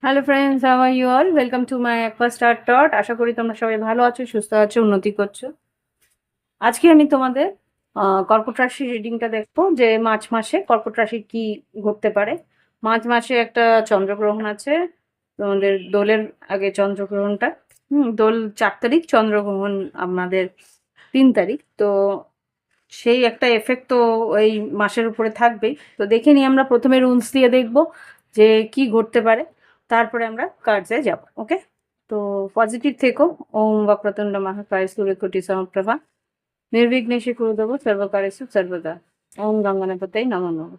Hello friends, how are you all? Welcome to my একবার স্টার টট। আশা করি তোমরা সবাই ভালো আছো, সুস্থ আছো, উন্নতি করছো। আজকে আমি তোমাদের কর্কট রাশির রিডিংটা দেখবো যে মার্চ মাসে কর্কট রাশির কি ঘটতে পারে। মার্চ মাসে একটা চন্দ্রগ্রহণ আছে। তোমাদের দোলের আগে চন্দ্রগ্রহণটা, দোল 4 তারিখ, চন্দ্রগ্রহণ আমাদের 3 তারিখ। তো সেই একটা এফেক্ট তো ওই মাসের উপরে থাকবেই। তো দেখে নিই, আমরা প্রথমে রুলস দিয়ে দেখবো যে কি ঘটতে পারে, তারপরে আমরা কার্ডসে যাব। ওকে, তো পজিটিভ থেকো। ওম বক্রতুণ্ড মহাকায় সূর্যকোটি সমপ্রভা নির্বিঘ্নেশে কুরুদেব সর্বকার্যেষু সর্বদা। ওম গঙ্গনাপতয়ে নমঃ নমঃ।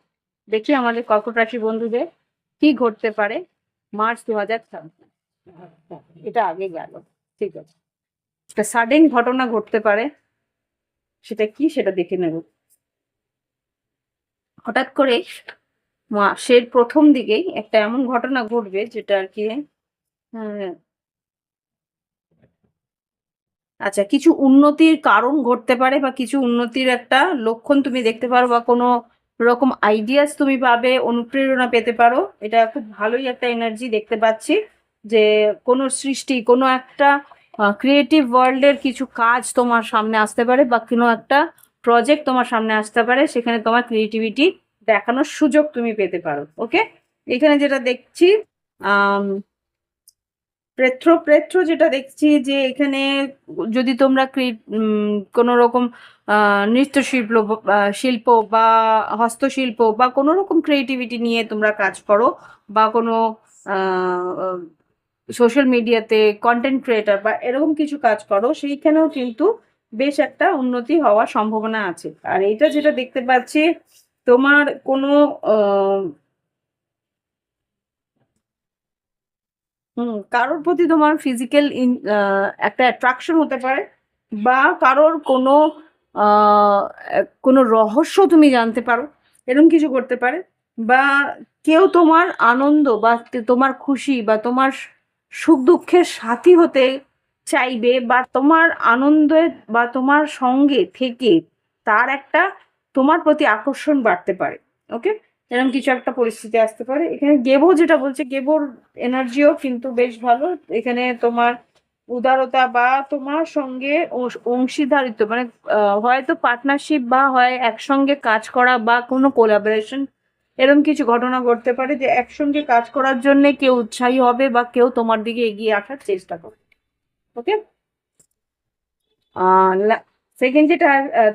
দেখি আমাদের কর্কট রাশি বন্ধুদের কি ঘটতে পারে মার্চ 2026। এটা আগে গেল, ঠিক আছে। একটা সাডেন ঘটনা ঘটতে পারে, সেটা কি সেটা দেখে নেব। হঠাৎ করে মাসের প্রথম দিকেই একটা এমন ঘটনা ঘটবে যেটা আর কি, হ্যাঁ, আচ্ছা, কিছু উন্নতির কারণ ঘটতে পারে বা কিছু উন্নতির একটা লক্ষণ তুমি দেখতে পারো, বা কোনো রকম আইডিয়াস তুমি পাবে, অনুপ্রেরণা পেতে পারো। এটা খুব ভালোই একটা এনার্জি দেখতে পাচ্ছি যে কোনো সৃষ্টি, কোনো একটা ক্রিয়েটিভ ওয়ার্ল্ডের কিছু কাজ তোমার সামনে আসতে পারে, বা কোনো একটা প্রজেক্ট তোমার সামনে আসতে পারে, সেখানে তোমার ক্রিয়েটিভিটি দেখানোর সুযোগ তুমি পেতে পারো। ওকে, এখানে যেটা দেখছি, আহ প্রেত্র প্রেত্র যেটা দেখছি যে এখানে যদি তোমরা কোনো রকম নৃত্যশিল্প শিল্প বা হস্তশিল্প বা কোনো রকম ক্রিয়েটিভিটি নিয়ে তোমরা কাজ করো, বা কোনো সোশ্যাল মিডিয়াতে কন্টেন্ট ক্রিয়েটার বা এরকম কিছু কাজ করো, সেইখানেও কিন্তু বেশ একটা উন্নতি হওয়ার সম্ভাবনা আছে। আর এটা যেটা দেখতে পাচ্ছি, তোমার কোনো কারোর প্রতি তোমার ফিজিক্যাল একটা অ্যাট্রাকশন হতে পারে, বা কারোর কোনো কোনো রহস্য তুমি জানতে পারো, এরকম কিছু করতে পারে। বা কেউ তোমার আনন্দ বা তোমার খুশি বা তোমার সুখ দুঃখের সাথী হতে চাইবে, বা তোমার আনন্দে বা তোমার সঙ্গে থেকে তার একটা তোমার প্রতি আকর্ষণ বাড়তে পারে। ওকে, এরকম কিছু একটা পরিস্থিতি আসতে পারে। এখানে গেবো যেটা বলছে, গেবোর এনার্জিও কিন্তু বেশ ভালো। এখানে তোমার উদারতা বা তোমার সঙ্গে অংশীদারিত্ব, মানে হয়তো পার্টনারশিপ বা হয় একসঙ্গে কাজ করা বা কোনো কোলাবোরেশন, এরকম কিছু ঘটনা ঘটতে পারে যে একসঙ্গে কাজ করার জন্য কেউ উৎসাহী হবে বা কেউ তোমার দিকে এগিয়ে আসার চেষ্টা করবে। ওকে, সেকেন্ড যেটা,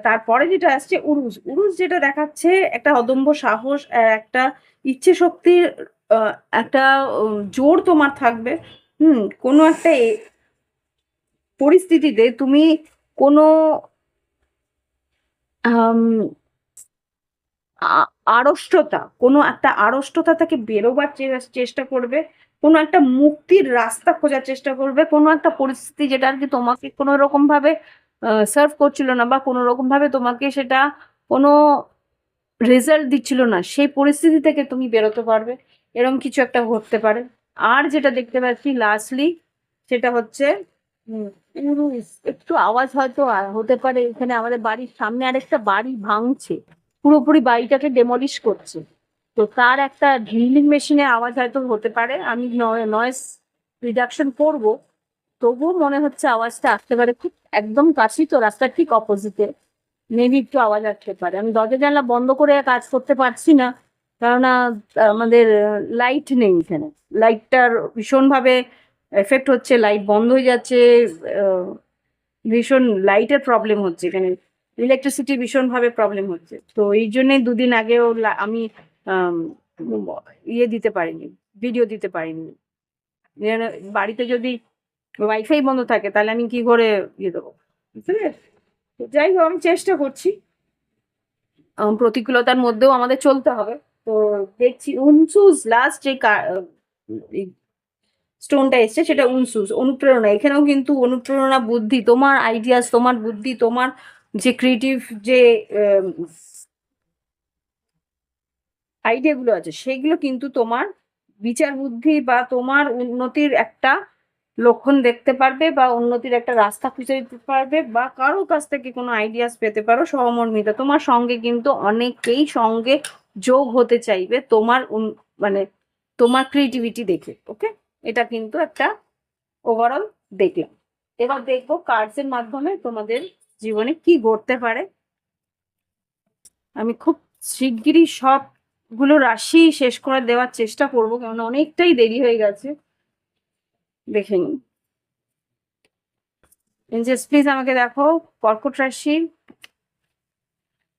তারপরে যেটা আসছে উরুস। উরুস যেটা দেখাচ্ছে একটা অদম্য সাহস, একটা ইচ্ছে শক্তির আহ, একটা জোর তোমার থাকবে। কোনো একটা পরিস্থিতিতে তুমি কোনো আম, আড়ষ্টতা, কোনো একটা আড়ষ্টতা থেকে বেরোবার চেষ্টা করবে, কোনো একটা মুক্তির রাস্তা খোঁজার চেষ্টা করবে। কোনো একটা পরিস্থিতি যেটা আর কি তোমাকে কোনো রকম ভাবে সার্ভ করছিল না, বা কোনো রকম ভাবে তোমাকে সেটা কোনো রেজাল্ট দিচ্ছিল না, সেই পরিস্থিতি থেকে তুমি বেরোতে পারবে, এরকম কিছু একটা ঘটতে পারে। আর যেটা দেখতে পাচ্ছি লাস্টলি, সেটা হচ্ছে উম, একটু আওয়াজ হয়তো হতে পারে। এখানে আমাদের বাড়ির সামনে আরেকটা বাড়ি ভাঙছে, পুরোপুরি বাড়িটাকে ডেমলিশ করছে। তো তার একটা ড্রিলিং মেশিনের আওয়াজ হয়তো হতে পারে। আমি নয়েজ রিডাকশন করব, তবুও মনে হচ্ছে আওয়াজটা আসতে পারে খুব একদম কাছেই, তো রাস্তার ঠিক অপোজিটে। মেবি একটু আওয়াজ আসতে পারে। আমি দরজা জানলা বন্ধ করে কাজ করতে পারছি না, কেননা আমাদের লাইট নেই এখানে। লাইটটার ভীষণভাবে এফেক্ট হচ্ছে, লাইট বন্ধ হয়ে যাচ্ছে। আহ, ভীষণ লাইটের প্রবলেম হচ্ছে এখানে, ইলেকট্রিসিটি ভীষণভাবে প্রবলেম হচ্ছে। তো এই জন্যই দুদিন আগেও আমি আম, ইয়ে দিতে পারিনি, ভিডিও দিতে পারিনি। যেন বাড়িতে যদি ওয়াইফাই বন্ধ থাকে তাহলে আমি কি করে ইয়ে দেবো, বুঝতে পেরেছো? তো যাই হোক, আমি চেষ্টা করছি। প্রতিকূলতার মধ্যেও আমাদের চলতে হবে। তো দেখছি উনসুস লাস্ট যে স্টোনটা এসছে, সেটা উনসুস, অনুপ্রেরণা। এখানেও কিন্তু অনুপ্রেরণা, বুদ্ধি, তোমার আইডিয়াস, তোমার বুদ্ধি, তোমার যে ক্রিয়েটিভ যে আইডিয়া গুলো আছে, সেগুলো কিন্তু তোমার বিচার বুদ্ধি বা তোমার উন্নতির একটা লক্ষণ দেখতে পারবে, বা উন্নতির একটা রাস্তা খুঁজে দিতে পারবে, বা কারো কাছ থেকে কোনো আইডিয়াস পেতে পারো। সহমর্মিতা, তোমার সঙ্গে কিন্তু অনেকেই সঙ্গে যোগ হতে চাইবে তোমার মানে তোমার ক্রিয়েটিভিটি দেখে। ওকে, এটা কিন্তু একটা ওভারঅল দেখলাম। এবার দেখবো কার্ডস এর মাধ্যমে তোমাদের জীবনে কি ঘটতে পারে। আমি খুব শিগগিরই সবগুলো রাশি শেষ করে দেওয়ার চেষ্টা করবো, কারণ অনেকটাই দেরি হয়ে গেছে। দেখে নিন। এঞ্জেলস প্লিজ আমাকে দেখো কর্কট রাশি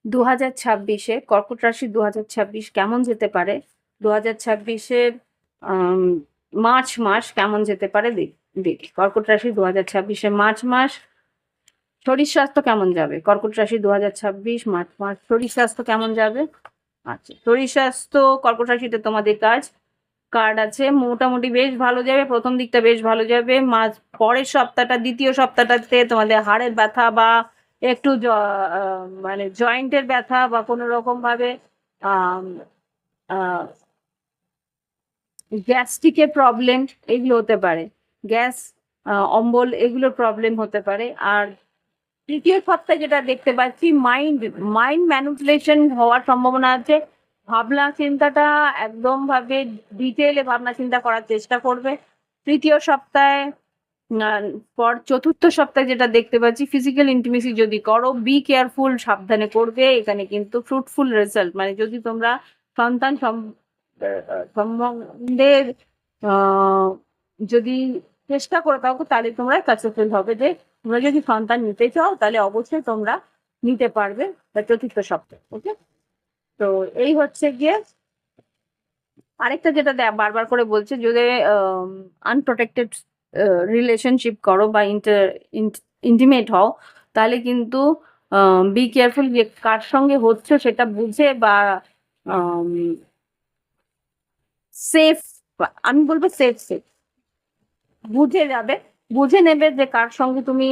2026-এ, কর্কট রাশি 2026 কেমন যেতে পারে, 2026-এর মার্চ মাস কেমন যেতে পারে দেখি। কর্কট রাশি 2026-এ মার্চ মাস শরীর স্বাস্থ্য কেমন যাবে। কর্কট রাশি 2026 মার্চ মাস শরীর স্বাস্থ্য কেমন যাবে। আচ্ছা, শরীর স্বাস্থ্য কর্কট রাশিতে তোমাদের কার্ড আছে, মোটামুটি বেশ ভালো যাবে। প্রথম দিকটা বেশ ভালো যাবে। মাঝ পরের সপ্তাহটা, দ্বিতীয় সপ্তাহটাতে তোমাদের হাড়ের ব্যথা বা একটু মানে জয়েন্টের ব্যথা বা কোনো রকম ভাবে গ্যাস্ট্রিকের প্রবলেম এগুলো হতে পারে, গ্যাস অম্বল এগুলোর প্রবলেম হতে পারে। আর তৃতীয় সপ্তাহে যেটা দেখতে পাচ্ছি, মাইন্ড ম্যানিপুলেশন হওয়ার সম্ভাবনা আছে। ভাবনা চিন্তাটা একদম ভাবে ডিটেলে ভাবনা চিন্তা করার চেষ্টা করবে। তৃতীয় সপ্তাহে পর চতুর্থ সপ্তাহে যেটা দেখতে পাচ্ছি, ফিজিক্যাল ইন্টিমেসি যদি করো, বি কেয়ারফুল, সাবধানে করবে। এখানে কিন্তু ফ্রুটফুল রেজাল্ট, মানে যদি তোমরা সন্তান সম্বন্ধে যদি চেষ্টা করে থাকো, তাহলে তোমরা সাকসেসফুল হবে। যে তোমরা যদি সন্তান নিতে চাও, তাহলে অবশ্যই তোমরা নিতে পারবে চতুর্থ সপ্তাহে। ওকে, তো এই হচ্ছে গিয়ে আরেকটা যেটা বারবার করে বলছে, যদি আনপ্রোটেক্টেড রিলেশনশিপ করো বা ইন্টিমেট হও, তাহলে কিন্তু বি কেয়ারফুল, যে কার সঙ্গে হচ্ছে সেটা বুঝে বা সেফ, আমি বলবো সেফ বুঝে যাবে, বুঝে নেবে যে কার সঙ্গে তুমি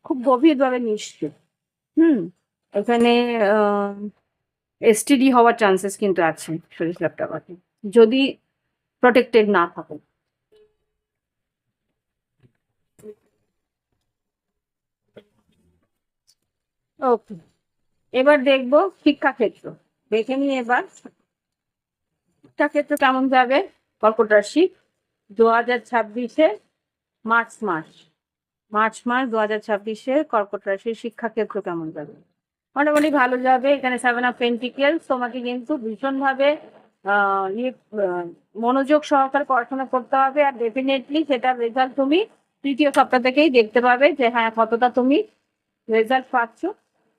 খুব গভীরভাবে মিশছো। এখানে এসটিডি হওয়ার চান্সেস কিন্তু আছে শরীর খারাপটা, যদি প্রোটেক্টেড না থাকো। ওকে, এবার দেখবো শিক্ষাক্ষেত্র। দেখে নিই এবার শিক্ষাক্ষেত্র কেমন যাবে কর্কট রাশি 2026-এ মার্চ মাস 2026-এ কর্কট রাশির শিক্ষাক্ষেত্র কেমন যাবে। মোটামুটি ভালো যাবে। এখানে 7 অফ পেন্টিকেলস, তোমাকে কিন্তু ভীষণভাবে মনোযোগ সহকারে পড়াশোনা করতে হবে। আর ডেফিনেটলি সেটার রেজাল্ট তুমি তৃতীয় সপ্তাহ থেকেই দেখতে পাবে, যে হ্যাঁ কতটা তুমি রেজাল্ট পাচ্ছ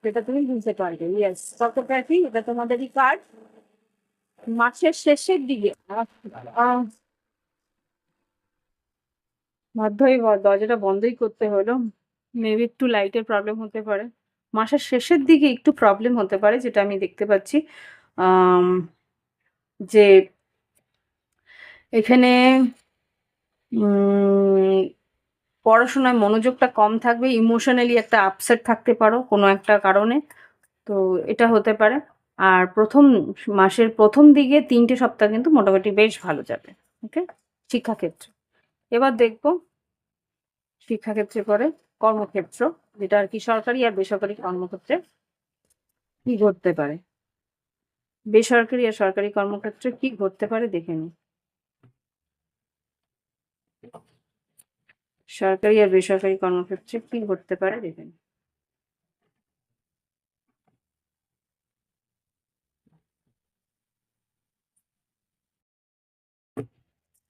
সেটা তুমি বুঝতে পারবে। ইয়েস, কর্কট রাশি, এটা তোমাদেরই কার্ড। মাসের শেষের দিকে বাধ্যই দরজাটা বন্ধই করতে হলো। মেবি একটু লাইটের প্রবলেম হতে পারে। মাসের শেষের দিকে একটু প্রবলেম হতে পারে, যেটা আমি দেখতে পাচ্ছি। যে এখানে পড়াশোনায় মনোযোগটা কম থাকবে, ইমোশনালি একটা আপসেট থাকতে পারো কোনো একটা কারণে, তো এটা হতে পারে। আর মাসের প্রথম দিকে 3টে সপ্তাহ কিন্তু মোটামুটি বেশ ভালো যাবে। ওকে, শিক্ষাক্ষেত্র। এবার দেখবো শিক্ষাক্ষেত্রে পরে কর্মক্ষেত্র, যেটা আর কি সরকারি আর বেসরকারি কর্মক্ষেত্রে কি ঘটতে পারে। বেসরকারি আর সরকারি কর্মক্ষেত্রে কি ঘটতে পারে দেখে নিই। সরকারি আর বেসরকারি কর্মক্ষেত্রে কি ঘটতে পারে দেখে নিই।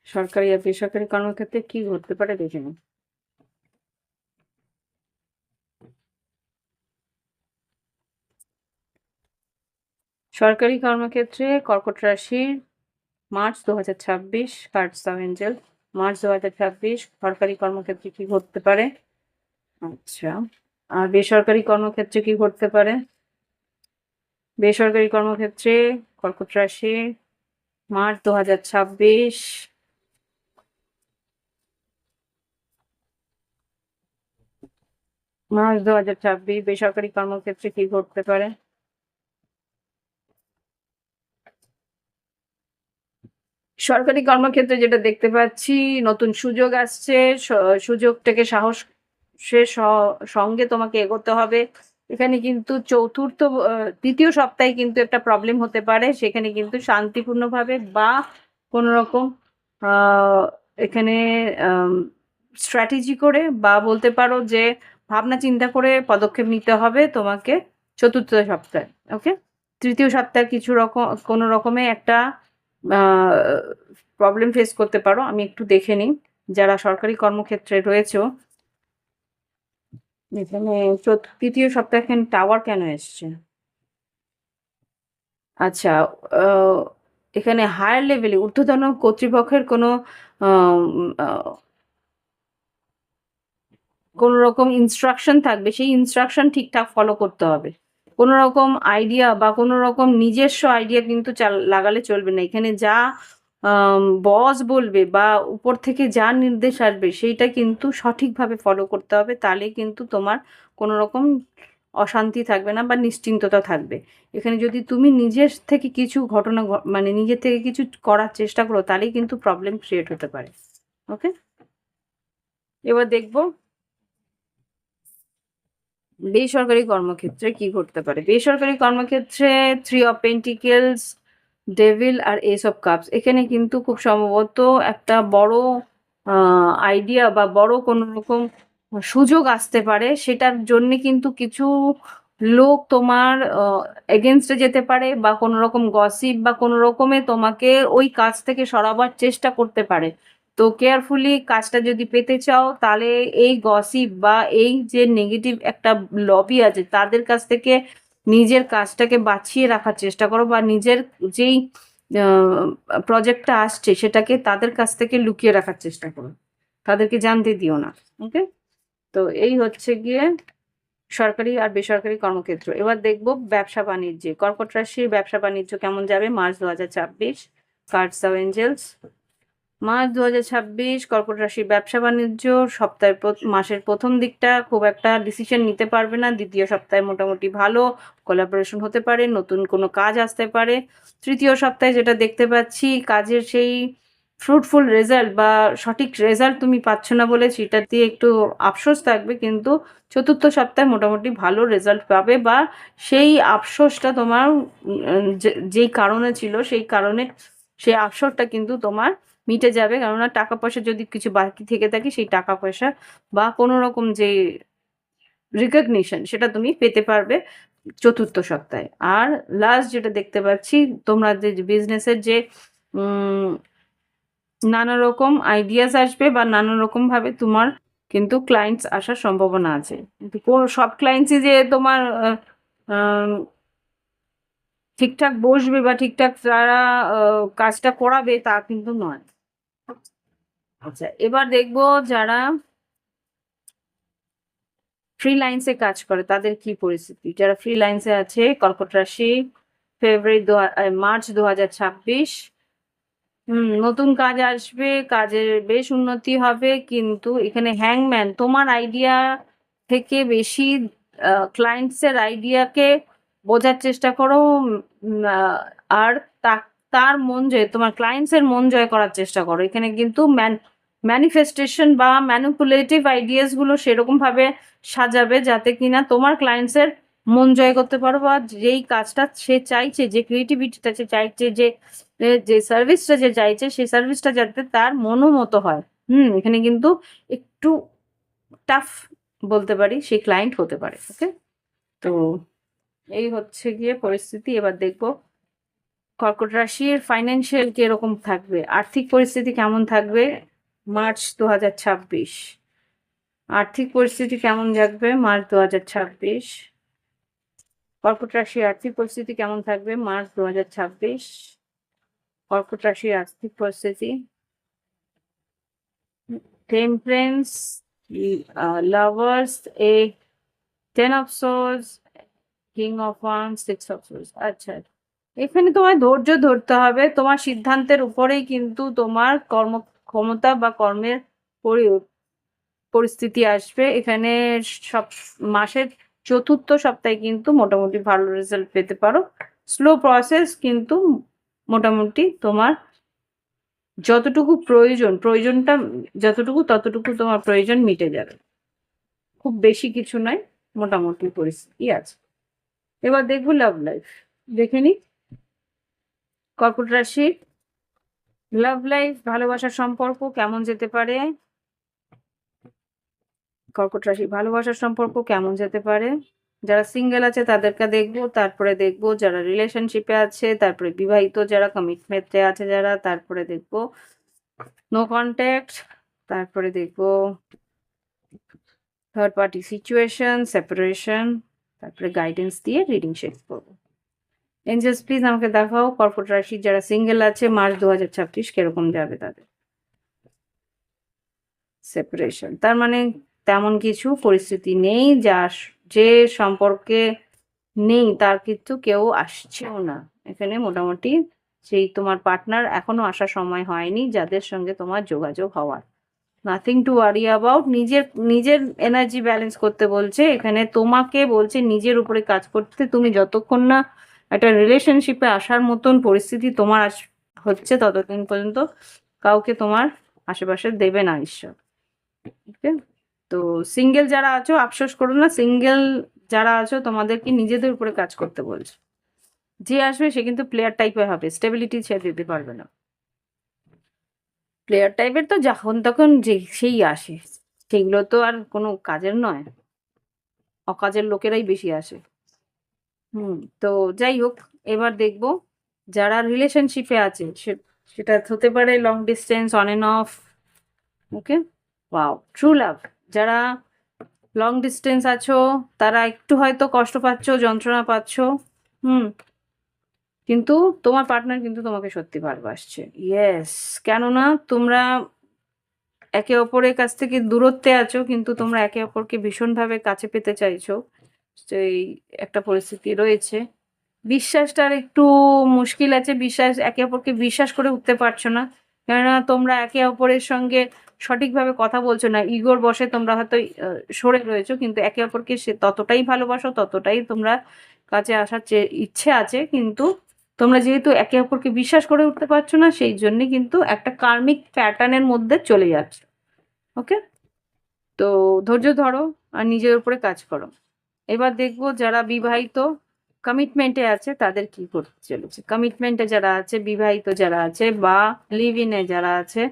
সরকারি আর বেসরকারি কর্মক্ষেত্রে কি ঘটতে পারে দেখে নিই। সরকারি কর্মক্ষেত্রে কর্কট রাশির March 2026, cards of Angel, March 2026 সরকারি কর্মক্ষেত্রে কি ঘটতে পারে। আচ্ছা, আর বেসরকারি কর্মক্ষেত্রে কি ঘটতে পারে। বেসরকারি কর্মক্ষেত্রে কর্কট রাশি মার্চ 2026, মার্চ 2026 বেসরকারি কর্মক্ষেত্রে কি ঘটতে পারে। সরকারি কর্মক্ষেত্রে যেটা দেখতে পাচ্ছি, নতুন সুযোগ আসছে, সুযোগটাকে সাহসের সঙ্গে তোমাকে এগোতে হবে। এখানে কিন্তু দ্বিতীয় সপ্তাহে কিন্তু একটা প্রবলেম হতে পারে, সেখানে কিন্তু শান্তিপূর্ণভাবে বা কোনো রকম এখানে স্ট্র্যাটেজি করে বা বলতে পারো যে ভাবনা চিন্তা করে পদক্ষেপ নিতে হবে তোমাকে চতুর্থ সপ্তাহে। ওকে, তৃতীয় সপ্তাহে কোনো রকমে একটা প্রবলেম ফেস করতে পারো। আমি একটু দেখে নিই যারা সরকারি কর্মক্ষেত্রে রয়েছে। এখানে তৃতীয় সপ্তাহে এখানে টাওয়ার কেন এসছে? আচ্ছা, এখানে হায়ার লেভেলে ঊর্ধ্বতন কর্তৃপক্ষের কোনো রকম ইনস্ট্রাকশন থাকবে, সেই ইনস্ট্রাকশন ঠিকঠাক ফলো করতে হবে। কোনো রকম আইডিয়া বা কোনো রকম নিজস্ব আইডিয়া কিন্তু লাগালে চলবে না। এখানে যা বস বলবে বা উপর থেকে যা নির্দেশ আসবে সেইটা কিন্তু সঠিকভাবে ফলো করতে হবে, তাহলে কিন্তু তোমার কোনো রকম অশান্তি থাকবে না বা নিশ্চিন্ততা থাকবে। এখানে যদি তুমি নিজের থেকে কিছু মানে নিজের থেকে কিছু করার চেষ্টা করো, তাহলেই কিন্তু প্রবলেম ক্রিয়েট হতে পারে। ওকে, এবার দেখবো বেসরকারি কর্মক্ষেত্রে কি ঘটতে পারে। বেসরকারি কর্মক্ষেত্রে 3 অফ পেন্টিকেলস, ডেভিল আর এস অফ কাপস, এখানে কিন্তু খুব সম্ভবত একটা বড় আইডিয়া বা বড় কোনো রকম সুযোগ আসতে পারে। সেটার জন্য কিন্তু কিছু লোক তোমার এগেনস্টে যেতে পারে বা কোনো রকম গসিপ বা কোনো রকমে তোমাকে ওই কাজ থেকে সরাবার চেষ্টা করতে পারে। তো কেয়ারফুলি কাজটা যদি পেতে চাও, তাহলে এই গসিপ বা এই যে নেগেটিভ একটা লবি আছে তাদের কাছ থেকে নিজের কাজটাকে বাঁচিয়ে রাখার চেষ্টা করো, বা নিজের যেই প্রজেক্টটা আসছে সেটাকে তাদের কাছ থেকে লুকিয়ে রাখার চেষ্টা করো, তাদেরকে জানতে দিও না। ওকে, তো এই হচ্ছে গিয়ে সরকারি আর বেসরকারি কর্মক্ষেত্র। এবার দেখবো ব্যবসা বাণিজ্যে কর্কট রাশির ব্যবসা বাণিজ্য কেমন যাবে March 2026। Cards of angels. March 2026 কর্কট রাশির ব্যবসা বাণিজ্য মাসের প্রথম দিকটা খুব একটা ডিসিশন নিতে পারবে না। দ্বিতীয় সপ্তাহে মোটামুটি ভালো কোলাবোরেশন হতে পারে, নতুন কোনো কাজ আসতে পারে। তৃতীয় সপ্তাহে যেটা দেখতে পাচ্ছি, কাজের সেই ফ্রুটফুল রেজাল্ট বা সঠিক রেজাল্ট তুমি পাচ্ছ না বলে সেটা দিয়ে একটু আফসোস থাকবে, কিন্তু চতুর্থ সপ্তাহে মোটামুটি ভালো রেজাল্ট পাবে, বা সেই আফসোসটা তোমার যেই কারণে ছিল সেই আফসোসটা কিন্তু তোমার মিটে যাবে। কেননা টাকা পয়সা যদি কিছু বাকি থেকে থাকে, সেই টাকা পয়সা বা কোনো রকম যে রিকগনিশন সেটা তুমি পেতে পারবে চতুর্থ সপ্তাহে। আর লাস্ট যেটা দেখতে পাচ্ছি, তোমরা যে বিজনেসের যে নানা রকম আইডিয়াস আসবে বা নানা রকম ভাবে তোমার কিন্তু ক্লায়েন্টস আসার সম্ভাবনা আছে। কিন্তু সব ক্লায়েন্টসই যে তোমার ঠিকঠাক বসবে বা ঠিকঠাক তারা কাজটা করাবে তা কিন্তু নয়। আচ্ছা, এবার দেখবো যারা ফ্রিল্যান্সে কাজ করে তাদের কি পরিস্থিতি। যারা ফ্রিল্যান্সে আছে কর্কট রাশি, মার্চ 2026 নতুন কাজ আসবে, কাজের বেশ উন্নতি হবে, কিন্তু এখানে হ্যাংম্যান তোমার আইডিয়া থেকে বেশি ক্লায়েন্টসের আইডিয়াকে বোঝার চেষ্টা করো, আর তার মন জয়, তোমার ক্লায়েন্টসের মন জয় করার চেষ্টা করো। এখানে কিন্তু ম্যানিফেস্টেশন বা ম্যানিপুলেটিভ আইডিয়াস গুলো সেরকম ভাবে সাজাবে যাতে কিনা তোমার ক্লায়েন্টসের মন জয় করতে পারো, বা যেই কাজটা সে চাইছে, যে ক্রিয়েটিভিটিটা সে চাইছে, যে সার্ভিসটা যে চাইছে, সেই সার্ভিসটা যাতে তার মনোমতো হয়। এখানে কিন্তু একটু টাফ বলতে পারি সেই ক্লায়েন্ট হতে পারে। ওকে, তো এই হচ্ছে গিয়ে পরিস্থিতি। এবার দেখবো কর্কট রাশির ফাইন্যান্সিয়াল কিরকম থাকবে, আর্থিক পরিস্থিতি কেমন থাকবে মার্চ 2026। আর্থিক পরিস্থিতি কেমন থাকবে মার্চ 2026। কর্কট রাশির আর্থিক পরিস্থিতি কেমন থাকবে মার্চ 2026। কর্কট রাশির আর্থিক পরিস্থিতি। Temperance, lovers, A 10 of swords, king of wands, 6 of swords. আচ্ছা, এখানে তোমার ধৈর্য ধরতে হবে, তোমার সিদ্ধান্তের উপরেই কিন্তু তোমার কর্মক্ষমতা বা কর্মের পরিস্থিতি আসবে। এখানে সব মাসের চতুর্থ সপ্তাহে কিন্তু মোটামুটি ভালো রেজাল্ট পেতে পারো। স্লো প্রসেস, কিন্তু মোটামুটি তোমার যতটুকু প্রয়োজনটা যতটুকু ততটুকু তোমার প্রয়োজন মিটে যাবে, খুব বেশি কিছু নয়, মোটামুটি পরিস্থিতি আছে। এবার দেখবো লাভ লাইফ, দেখে নি কর্কট রাশি লাভ লাইফ, ভালোবাসার সম্পর্ক কেমন যেতে পারে। কর্কট রাশি ভালোবাসার সম্পর্ক কেমন যেতে পারে। যারা সিঙ্গেল আছে তাদেরকে দেখবো, তারপরে দেখবো যারা রিলেশনশিপে আছে, তারপরে বিবাহিত যারা কমিটমেন্টে আছে যারা, তারপরে দেখবো নো কন্ট্যাক্ট, তারপরে দেখবো থার্ড পার্টি সিচুয়েশন, সেপারেশন, তারপরে গাইডেন্স দিয়ে রিডিং শেষ করবো। এঞ্জেলস প্লিজ আমাকে দেখাও কর্কট রাশির যারা সিঙ্গেল আছে মার্চ 2026 কিরকম যাবে তাদের। সেপারেশন তার মানে তেমন কিছু পরিস্থিতি নেই, যে সম্পর্কে নেই তার কিন্তু কেউ আসছেও না এখানে। মোটামুটি সেই তোমার পার্টনার এখনো আসার সময় হয়নি যাদের সঙ্গে তোমার যোগাযোগ হওয়ার। Nothing to worry about. নিজের নিজের এনার্জি ব্যালেন্স করতে বলছে এখানে, তোমাকে বলছে নিজের উপরে কাজ করতে। তুমি যতক্ষণ না একটা রিলেশনশিপে আসার মতন পরিস্থিতি তোমার হচ্ছে ততদিন পর্যন্ত কাউকে তোমার আশেপাশে দেবে না ঈশ্বর। ওকে, তো সিঙ্গেল যারা আছো আফসোস করো না, সিঙ্গেল যারা আছো তোমাদেরকে নিজেদের উপরে কাজ করতে বলছে। যে আসবে সে কিন্তু প্লেয়ার টাইপের হবে, স্টেবিলিটি ছেড়ে দিতে পারবে না। প্লেয়ার টাইপের তো যখন তখন যে সেই আসে, সেগুলো তো আর কোনো কাজের নয়, অকাজের লোকেরাই বেশি আসে। তো যাই হোক, এবার দেখবো যারা রিলেশনশিপে আছে সেটা হতে পারে long distance, on end of. Okay, wow, true love. যারা লং ডিস্টেন্স আছো তারা একটু হয়তো কষ্ট পাচ্ছ, যন্ত্রণা পাচ্ছ, হুম, কিন্তু তোমার পার্টনার কিন্তু তোমাকে সত্যি ভালোবাসছে। ইয়েস, কেননা তোমরা একে অপরের কাছ থেকে দূরত্বে আছো কিন্তু তোমরা একে অপরকে ভীষণভাবে কাছে পেতে চাইছো। সেই একটা পরিস্থিতি রয়েছে। বিশ্বাসটার একটু মুশকিল আছে, একে অপরকে বিশ্বাস করে উঠতে পারছো না, কেননা তোমরা একে অপরের সঙ্গে সঠিকভাবে কথা বলছো না। ইগোর বশে তোমরা হয়তো সরে রয়েছো, কিন্তু একে অপরকে সে ততটাই ভালোবাসো, ততটাই তোমরা কাছে আসার ইচ্ছে আছে, কিন্তু তোমরা যেহেতু একে অপরকে বিশ্বাস করে উঠতে পারছো না সেই জন্য কিন্তু একটা কার্মিক প্যাটার্নের মধ্যে চলে যাচ্ছে। ওকে, তো ধৈর্য ধরো আর নিজের উপরে কাজ করো। এবার দেখবো যারা বিবাহিত কমিটমেন্টে আছে তাদের কি করতে চলেছে। কমিটমেন্টে যারা আছে, বিবাহিত যারা আছে বা লিভ ইনে যারা আছে,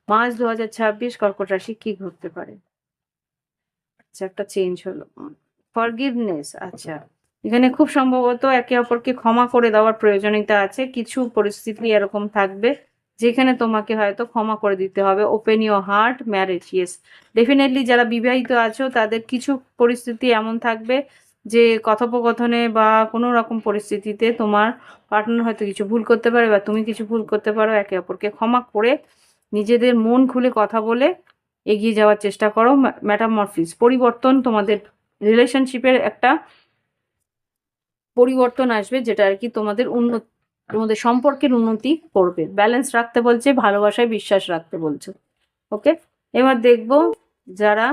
মার্চ 2026 কর্কট রাশি কি ঘটতে পারে। আচ্ছা, একটা চেঞ্জ হলো, ফরগিভনেস। আচ্ছা, এখানে খুব সম্ভবত একে অপরকে ক্ষমা করে দেওয়ার প্রয়োজনীয়তা আছে। কিছু পরিস্থিতি এরকম থাকবে যেখানে তোমাকে হয়তো ক্ষমা করে দিতে হবে। Open your heart, marriage, yes definitely. যারা বিবাহিত আছো তাদের কিছু পরিস্থিতি এমন থাকবে যে কথোপকথনে বা কোনো রকম পরিস্থিতিতে তোমার পার্টনার হয়তো কিছু ভুল করতে পারে বা তুমি কিছু ভুল করতে পারো। একে অপরকে ক্ষমা করে নিজেদের মন খুলে কথা বলে এগিয়ে যাওয়ার চেষ্টা করো। মেটামরফিস, পরিবর্তন, তোমাদের রিলেশনশিপের একটা পরিবর্তন আসবে যেটা আর কি তোমাদের সম্পর্কের উন্নতি করবে। ব্যালেন্স রাখতে বলছে, ভালোবাসায় বিশ্বাস রাখতে বলছে। ওকে, এবার দেখবো যারা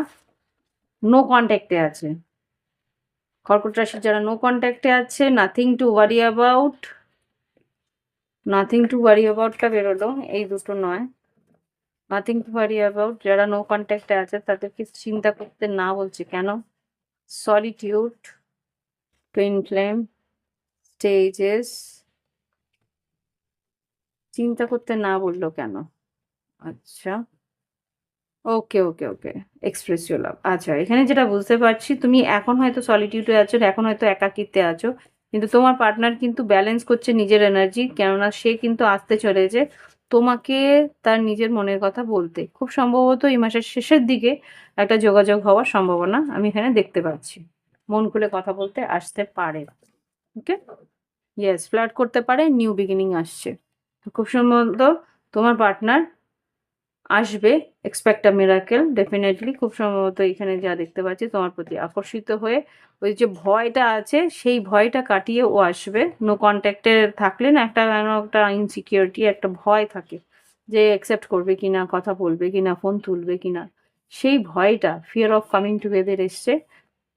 নো কন্ট্যাক্টে আছে, কর্কট রাশির যারা নো কন্ট্যাক্টে আছে, nothing to worry about. Nothing to worry অ্যাবাউটটা বেরোলো, এই দুটো নয়। নাথিং টু ওয়ারি অ্যাবাউট যারা নো কন্ট্যাক্টে আছে তাদেরকে চিন্তা করতে না বলছে কেন। সলিটিউড, টুইন ফ্লেম, স্টেজেস, চিন্তা করতে না বললো কেন। আচ্ছা, ওকে ওকে ওকে, এক্সপ্রেস ইউর লাভ। আচ্ছা, এখানে যেটা বুঝতে পারছি তুমি এখন হয়তো সলিটিউডে আছো, এখন হয়তো একাকিত্বে আছো, কিন্তু তোমার পার্টনার কিন্তু ব্যালেন্স করছে নিজের এনার্জি, কেননা সে কিন্তু আসতে চলেছে তোমাকে তার নিজের মনের কথা বলতে। খুব সম্ভবত এই মাসের শেষের দিকে একটা যোগাযোগ হওয়ার সম্ভাবনা আমি এখানে দেখতে পাচ্ছি। মন খুলে কথা বলতে আসতে পারে। ওকে, ইয়েস, ফ্লার্ট করতে পারে, নিউ বিগিনিং আসছে। খুব সম্ভবত তোমার পার্টনার আসবে, এক্সপেক্ট আ মিরাকেল ডেফিনেটলি। খুব সম্ভবত এখানে যা দেখতে পাচ্ছি তোমার প্রতি আকর্ষিত হয়ে ওই যে ভয়টা আছে সেই ভয়টা কাটিয়ে ও আসবে। নো কন্ট্যাক্টে থাকলে না একটা একটা ইনসিকিউরিটি, একটা ভয় থাকে যে অ্যাকসেপ্ট করবে কিনা, কথা বলবে কিনা, ফোন তুলবে কিনা, সেই ভয়টা, ফিয়ার অফ কামিং টুগেদার এসছে।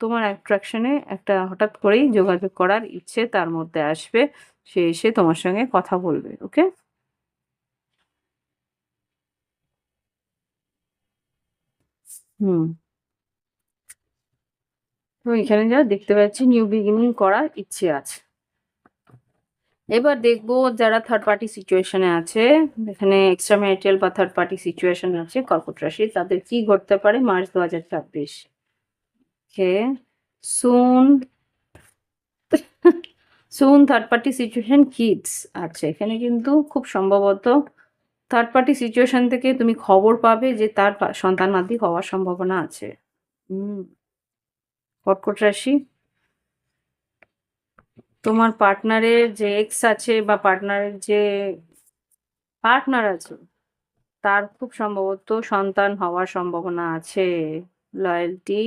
তোমার অ্যাট্রাকশনে একটা হঠাৎ করেই যোগাযোগ করার ইচ্ছে তার মধ্যে আসবে, সে এসে তোমার সঙ্গে কথা বলবে। ওকে, হুম, তো এখানে যা দেখতে পাচ্ছি নিউ বিগিনিং করার ইচ্ছে আছে। এবার দেখবো যারা থার্ড পার্টি সিচুয়েশনে আছে, এখানে এক্সট্রা ম্যারিটাল বা থার্ড পার্টি সিচুয়েশন আছে কর্কট রাশি, তাদের কি ঘটতে পারে মার্চ 2026। ওকে, সুন সুন থার্ড পার্টি সিচুয়েশন কিডস আছে, এখানে কিন্তু খুব সম্ভবত থার্ড পার্টি সিচুয়েশন থেকে তুমি খবর পাবে যে তার সন্তানাদি হওয়ার সম্ভাবনা আছে। কর্কট রাশি, তোমার পার্টনারের যে এক্স আছে বা পার্টনারের যে পার্টনার আছে তার খুব সম্ভবত সন্তান হওয়ার সম্ভাবনা আছে। লয়্যালটি,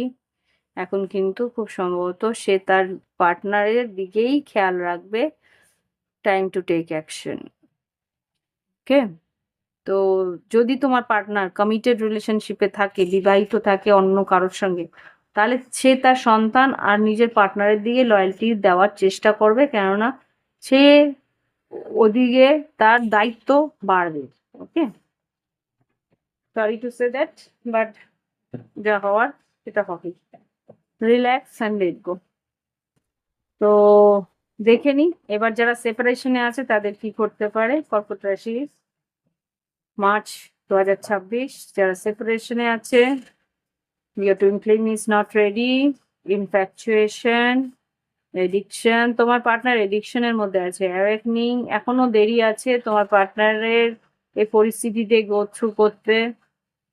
এখন কিন্তু খুব সম্ভবত সে তার পার্টনারের দিকেই খেয়াল রাখবে। Time to take action. Okay, তো যদি তোমার পার্টনার কমিটেড রিলেশনশিপে থাকে, বিবাহিত থাকে অন্য কারোর সঙ্গে, তাহলে সে তার সন্তান আর নিজের পার্টনারের দিকে লয়্যালটি দেওয়ার চেষ্টা করবে, কেননা সে ওদিকে তার দায়িত্ব বাড়বে। Okay, sorry to say that, but যা হওয়ার সেটা হবে। Relax and let go. তো দেখে নি এবার যারা সেপারেশনে আছে তাদের কি করতে পারে। কর্কট রাশি মার্চ 2026, যারা সেপারেশনে আছে, your twin flame is not ready, infatuation, addiction, তোমার পার্টনার এডিকশনের মধ্যে আছে, অ্যাওয়েকনিং, এখনো দেরি আছে তোমার পার্টনারের এই পরিস্থিতিতে গো থ্রু করতে।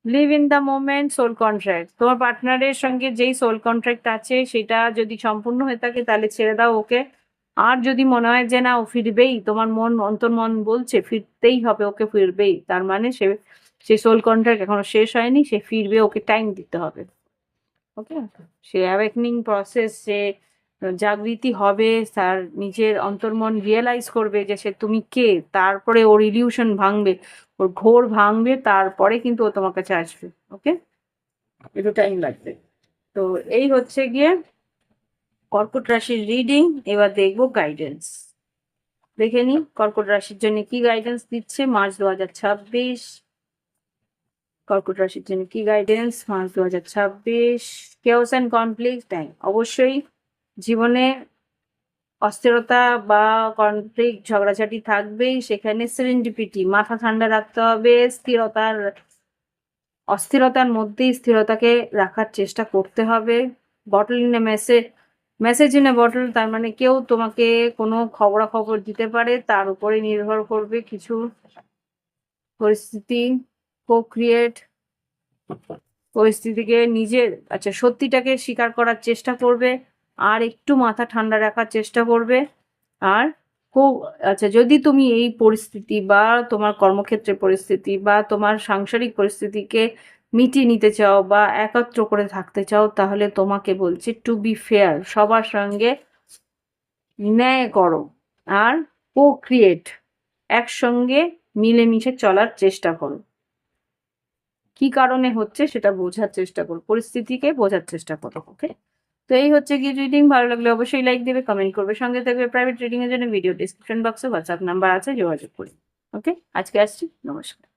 Live in the moment, soul contract, তোমার পার্টনারের সঙ্গে যেই সোল কন্ট্রাক্ট আছে সেটা যদি সম্পূর্ণ হয়ে থাকে তাহলে ছেড়ে দাও ওকে। আর যদি মনে হয় যে না ও ফিরবেই, তোমার মন অন্তর্মন বলছে ফিরতেই হবে, ওকে ফিরবেই, তার মানে সে সোল কন্ট্রাক্ট এখনো শেষ হয়নি, সে ফিরবে, ওকে টাইম দিতে হবে। ওকে, সে অ্যাওয়েকনিং প্রসেস, সে জাগৃতি হবে, তার নিজের অন্তর্মন রিয়েলাইজ করবে যে সে তুমি কে, তারপরে ওর ইলিউশন ভাঙবে, ওর ঘোর ভাঙবে, তারপরে কিন্তু ও তোমার কাছে আসবে। ওকে, একটু টাইম লাগবে। তো এই হচ্ছে গিয়ে কর্কট রাশির রিডিং। এবার দেখবো গাইডেন্স, দেখে নি কর্কট রাশির জন্য কি গাইডেন্স দিচ্ছে মার্চ 2026। কর্কট রাশির জন্য কি guidance March 2026। Chaos and conflict, অবশ্যই জীবনে অস্থিরতা বা কনফ্লিক্ট ঝগড়াঝাটি থাকবেই, সেখানে সেরেন্ডিপিটি, মাথা ঠান্ডা রাখতে হবে, অস্থিরতার মধ্যেই স্থিরতাকে রাখার চেষ্টা করতে হবে। Bottle in a message in a bottle, তার মানে কেউ তোমাকে কোনো খবরাখবর দিতে পারে, তার উপরে নির্ভর করবে কিছু পরিস্থিতি ক্রিয়েট, পরিস্থিতিকে নিজের সত্যিটাকে স্বীকার করার চেষ্টা করবে, আর একটু মাথা ঠান্ডা রাখার চেষ্টা করবে। আর খুব যদি তুমি এই পরিস্থিতি বা তোমার কর্মক্ষেত্রের পরিস্থিতি বা তোমার সাংসারিক পরিস্থিতিকে মিটিয়ে নিতে চাও বা একত্র করে থাকতে চাও, তাহলে তোমাকে বলছি টু বি ফেয়ার, সবার সঙ্গে ন্যায় করো আর ক্রিয়েট, একসঙ্গে মিলেমিশে চলার চেষ্টা করো। কি কারণে হচ্ছে সেটা বোঝার চেষ্টা করো, পরিস্থিতিকে বোঝার চেষ্টা করো। ওকে, তো এই হচ্ছে কি রিডিং। ভালো লাগলে অবশ্যই লাইক দেবে, কমেন্ট করবে, সঙ্গে থাকবে। প্রাইভেট রিডিং এর জন্য ভিডিও ডিসক্রিপশন বক্সে হোয়াটসঅ্যাপ নাম্বার আছে, যোগাযোগ করি। ওকে, আজকে আসছি, নমস্কার।